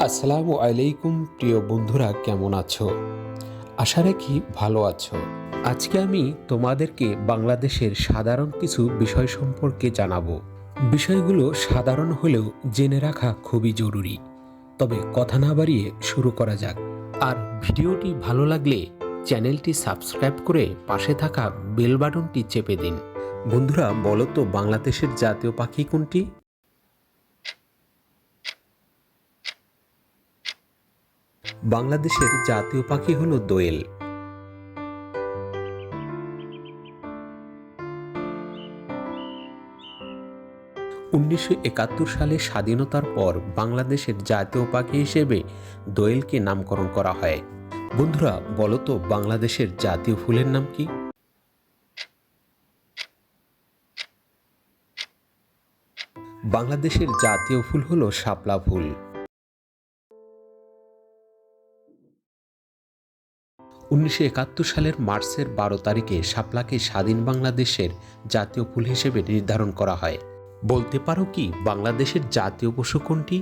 আসসালামু আলাইকুম প্রিয় বন্ধুরা, কেমন আছো? আশা রাখি ভালো আছো। আজকে আমি তোমাদেরকে বাংলাদেশের সাধারণ কিছু বিষয় সম্পর্কে জানাবো। বিষয়গুলো সাধারণ হলেও জেনে রাখা খুবই জরুরি। তবে কথা না বাড়িয়ে শুরু করা যাক। আর ভিডিওটি ভালো লাগলে চ্যানেলটি সাবস্ক্রাইব করে পাশে থাকা বেল বাটনটি চেপে দিন। বন্ধুরা, বলো তো বাংলাদেশের জাতীয় পাখি কোনটি? বাংলাদেশের জাতীয় পাখি হলো দোয়েল। 1971 সালে স্বাধীনতার পর বাংলাদেশের জাতীয় পাখি হিসেবে দোয়েলকে নামকরণ করা হয়। বন্ধুরা, বলো তো বাংলাদেশের জাতীয় ফুলের নাম কি? বাংলাদেশের জাতীয় ফুল হলো শাপলা ফুল। 1971 সালের মার্চের 12 তারিখে শাপলাকে স্বাধীন বাংলাদেশের জাতীয় ফুল হিসেবে নির্ধারণ করা হয়। বলতে পারো কি বাংলাদেশের জাতীয় পশু কোনটি?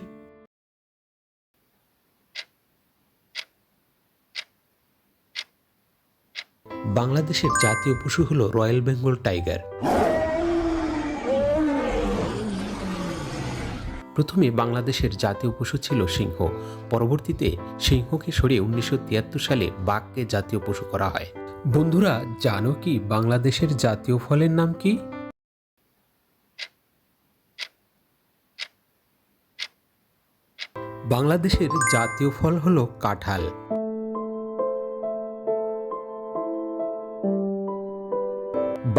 বাংলাদেশের জাতীয় পশু হলো রয়্যাল বেঙ্গল টাইগার। প্রথমে বাংলাদেশের জাতীয় পশু ছিল সিংহ। পরবর্তীতে সিংহকে সরিয়ে 1973 সালে বাঘকে জাতীয় পশু করা হয়। বন্ধুরা, জানো কি বাংলাদেশের জাতীয় ফলের নাম কি? বাংলাদেশের জাতীয় ফল হলো কাঁঠাল।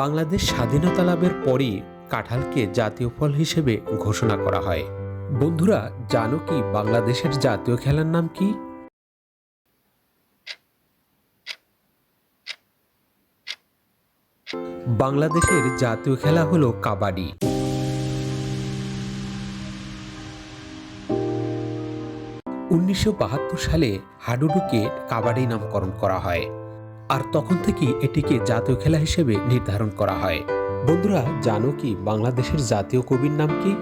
বাংলাদেশ স্বাধীনতা লাভের পরই কাঁঠালকে জাতীয় ফল হিসেবে ঘোষণা করা হয়। বন্ধুরা, জানো কি বাংলাদেশের জাতীয় খেলার নাম কি? বাংলাদেশের জাতীয় খেলা হলো কাবাডি। 1972 সালে হাডুডুকে কাবাডি নামকরণ করা হয়, আর তখন থেকেই এটিকে জাতীয় খেলা হিসেবে নির্ধারণ করা হয়। বন্ধুরা, জানো কি বাংলাদেশের জাতীয় কবির নাম কি?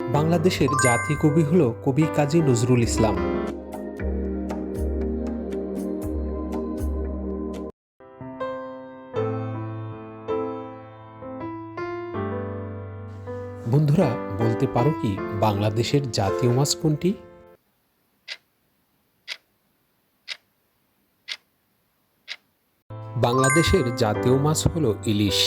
বাংলাদেশের জাতীয় কবি হলো কবি কাজী নজরুল ইসলাম। বন্ধুরা, বলতে পারো কি বাংলাদেশের জাতীয় মাছ কোনটি? বাংলাদেশের জাতীয় মাছ হলো ইলিশ।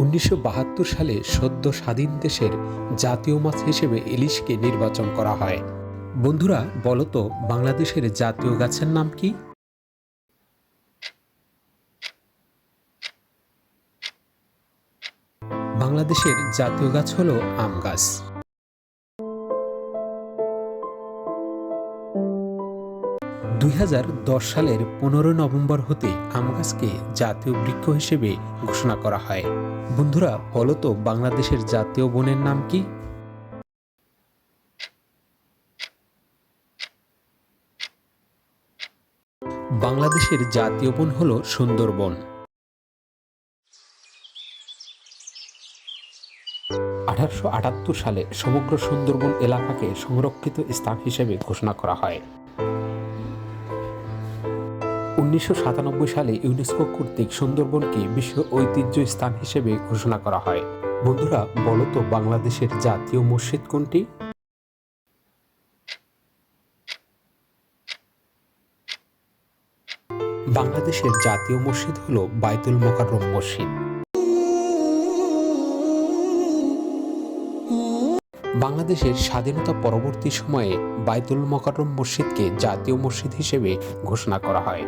1972 সালে সদ্য স্বাধীন দেশের জাতীয় মাছ হিসেবে ইলিশকে নির্বাচন করা হয়। বন্ধুরা, বলো তো বাংলাদেশের জাতীয় গাছের নাম কি? বাংলাদেশের জাতীয় গাছ হলো আম গাছ। 2010 সালের 15 নভেম্বর হতে আম গাছকে জাতীয় বৃক্ষ হিসেবে ঘোষণা করা হয়। বন্ধুরা, বলো তো বাংলাদেশের জাতীয় বনের নাম কি? বাংলাদেশের জাতীয় বন হলো সুন্দরবন। 1878 সালে সমগ্র সুন্দরবন এলাকাকে সংরক্ষিত স্থান হিসেবে ঘোষণা করা হয়। 1997 সালে ইউনেস্কো কর্তৃক সুন্দরবনকে বিশ্ব ঐতিহ্য স্থান হিসেবে ঘোষণা করা হয়। বন্ধুরা, বলো তো বাংলাদেশের জাতীয় মসজিদ কোনটি? বাংলাদেশের জাতীয় মসজিদ হলো বাইতুল মোকাররম মসজিদ। বাংলাদেশের স্বাধীনতা পরবর্তী সময়ে বাইতুল মোকাররম মসজিদকে জাতীয় মসজিদ হিসেবে ঘোষণা করা হয়।